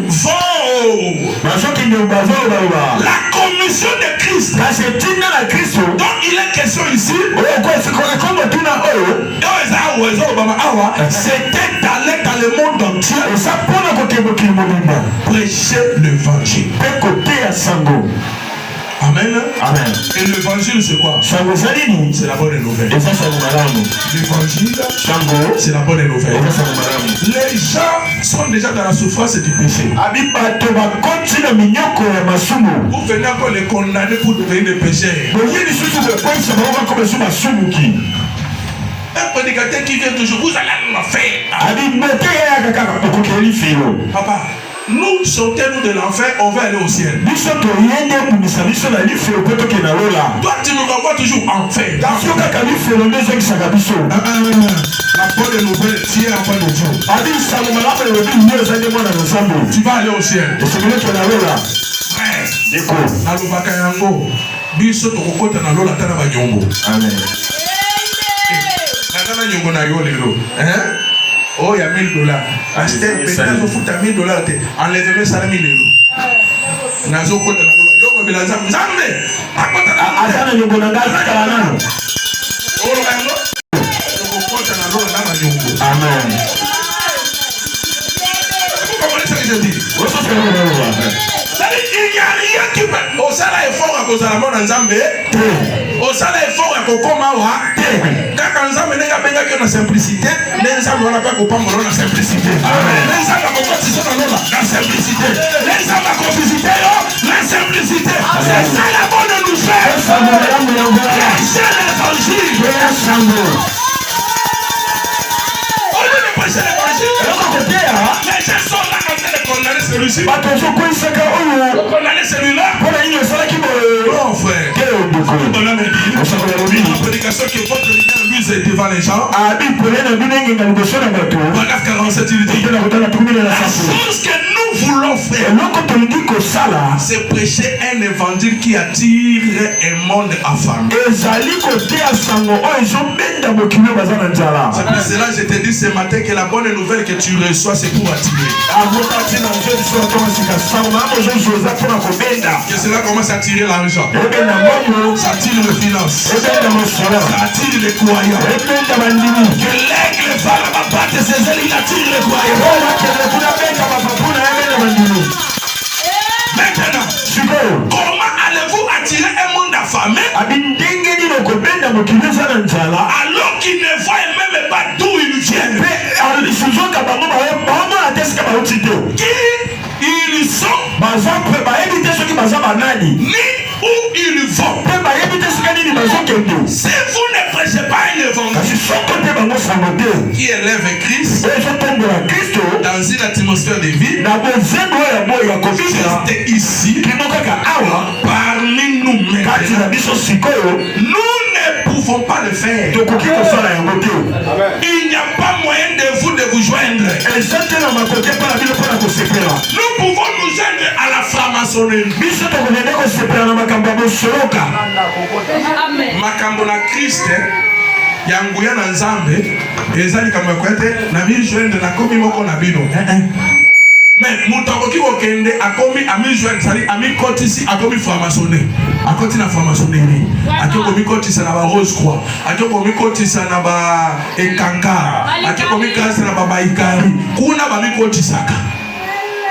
vont la commission de Christ dont il est question ici. C'était d'aller dans le monde entier prêcher l'évangile. Amen. Amen. Et l'évangile, c'est quoi? C'est la bonne nouvelle. L'évangile, c'est la bonne nouvelle. Les gens sont déjà dans la souffrance du péché. Vous venez encore les condamner pour devenir des pécheurs. Un prédicateur qui vient toujours, vous allez en faire. Papa, nous sortons de l'enfer, on va aller au ciel. Toi, tu nous renvoies toujours en enfer. La bonne nouvelle, tu es enfant de Dieu. Tu vas aller au ciel. Oh, il y a $1000. Acheter un pétard, il faut $1000. Enlève-moi ça, $1000. Nazo kota na dola. Yoko bila zambe. Akota na. Asana nyongo na ngazi kala nano. Olo kango. Yoko kota na dola na nyongo. Amen. Comment est-ce que je dis? Il n'y a rien qui peut. Au sala effort à cause de la mort en Zambé. Au sala effort à Kokomawa. Quand Zambé n'est pas dans la simplicité, les Zambé on n'a pas coupé mon la simplicité. Les gens qui ont la simplicité. Les gens qui ont complicité, la simplicité. C'est ça la bonne nouvelle. C'est l'évangile. Au lieu de prêcher l'évangile, les gens sont là en train de condamner celui-ci. Condamner celui-là. Non, frère. On a dit la prédication que votre leader lui est devant les gens. Paragraphe 47, il dit la chose que nous voulons faire, c'est prêcher un évangile qui attire un monde affamé. C'est pour cela que je te dis ce matin que la bonne nouvelle que tu reçois, c'est pour attirer. Que cela commence à attirer l'argent. Ça attire les finances. Ça attire les croyants. Que l'aigle va battre ses ailes, il attire les croyants. Maintenant, comment allez-vous attirer un monde affamé alors qu'il ne voit même pas d'où il vient? Qui ils sont, ni où ils vont. Si vous ne prêchez pas un évangile qui élève Christ dans une atmosphère de vie, Christ est ici parmi nous maintenant. Nous ne pouvons pas le faire. Il n'y a pas moyen de vous joindre. Nous pouvons nous joindre à la franc-maçonnerie. Makambo na Christ yanguya na Nzambe ezali kama kwete na mi joindre na komi moko na bino. Mais mutakoki okende akomi ami joindre sali ami kotisi akomi franc-maçonnerie. Akoti na franc-maçonnerie. Akomi kotisa na ba Rose Croix. Akomi kotisa na ba Ekanga. Akomi kotisa na ba Baikari. Kuna ba mi kotisaka.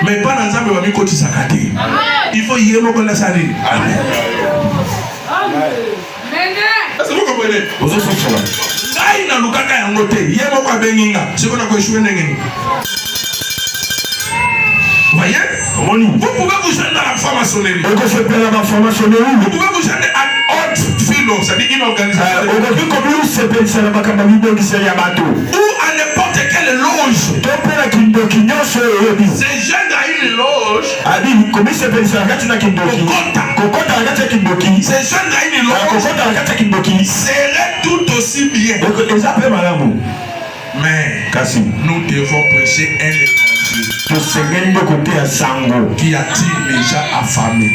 Mais pas dans Nzambe ba mi kotisaka te. Il faut y aller dans sa vie. Amen. Est-ce que vous comprenez? Vous êtes sur là. Aïe na lukaka ya ngote. Yemo kwa benginga. Siko na kwa shwe ndengeni. Voyez? Vous pouvez vous joindre à la franc-maçonnerie. Vous pouvez vous joindre à autre philo, c'est-à-dire une organisation. Ou à n'importe quelle loge. C'est joindre à une loge. C'est joindre à une loge. Serait tout aussi bien. Mais nous devons prêcher un évangile qui attire les gens affamés,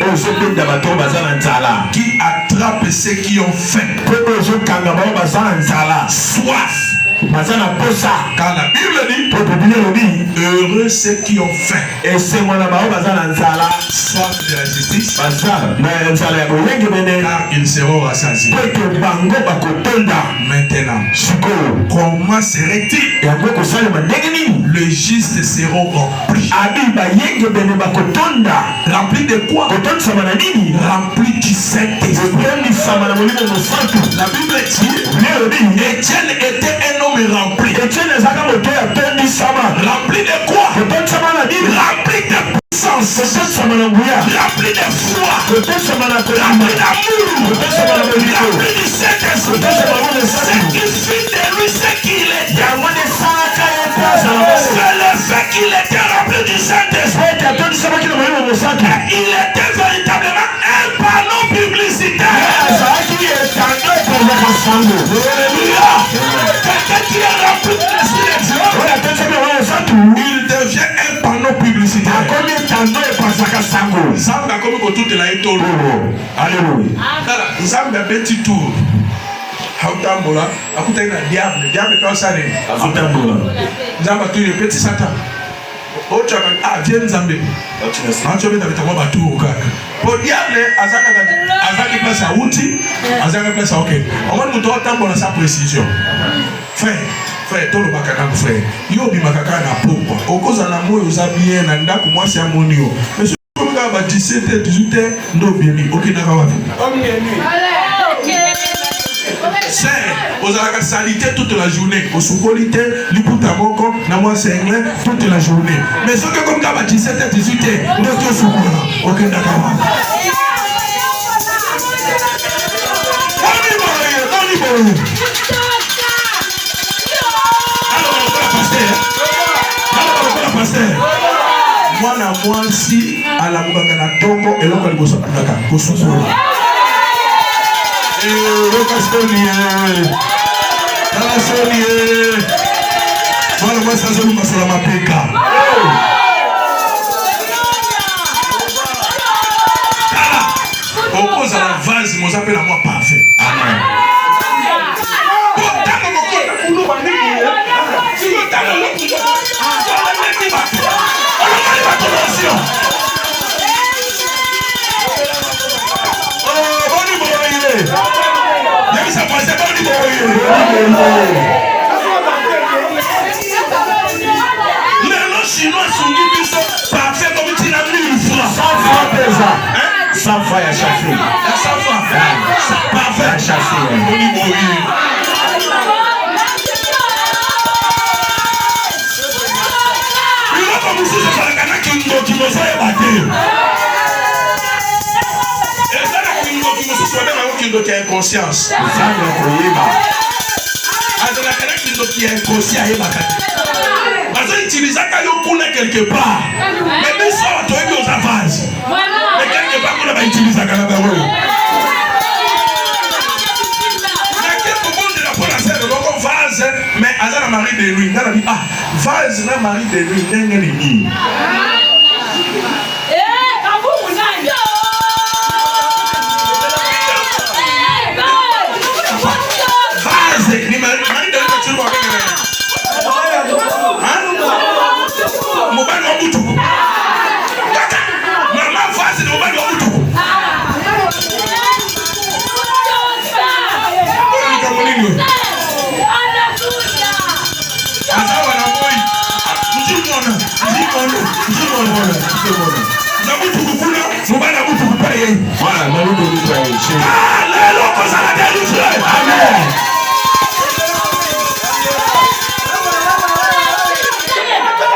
qui attrape ceux qui ont faim, soif. Car la Bible dit heureux ceux qui ont faim, soif de la justice, car ils seront rassasiés. Maintenant, comment serait-il? Les justes seront remplis. Remplis de quoi? Remplis du Saint-Esprit. La Bible dit Étienne était un homme rempli. Rempli de quoi? Rempli de puissance. Rempli de foi. Rempli d'amour. Rempli du Saint-Esprit. Ce qui fit de lui ce qu'il était. C'est le fait qu'il était rempli du Saint-Esprit. Il était véritablement un panneau publicitaire. Quelqu'un qui est rempli de l'Esprit de Dieu, il devient un panneau publicitaire. Nzambe akomi kotutela ye tolo. Alléluia. Nzambe abeti tour. Hautambola, akutaki na diable. Diable ka osale. Nzambe atuli petit Satan. Ocha viens Nzambe. Anchobe ta bitamo batu okaka. Po diable azaki place à outil, azaki place à OK. On va nous tambola sans précision. Frère, tout le bakana frère. Yo bi makaka na pokwa. Okoza na moyo za bien na ndako mwasi ya monio. Mais ce comme ba 17h 18h ndo bieni. OK na kawapi. C'est aux la salité toute la journée. Au sous-qualité, l'ipouta moko, na moi c'est toute la journée. Mais ce que comme d'abord 17h, 18h, nous sommes sous ok d'accord. Mwana mwasi alamukaka na tombo eloko liboso akaka kosukola. Mwana mwasi azolumbasala mapeka. Tala okoza na vase mozape na mwa parfait. Amen. Kotanga mokota kuluba nini? Kotanga mokota. Chinois sont dit parfait comme tu l'as mis 1000 francs. 100 francs déjà. 100 francs à chaque fois. 100 francs. Parfait à chaque fois. Qui a inconscience. Qui a inconscience. Parce qu'ils utilisent un quelque part. Mais même ça, on doit aux avances. Mais quelque part, on va utiliser un canapé. Vase, mais Azana Marie de lui. Ah, vase, na Marie de lui. Voilà,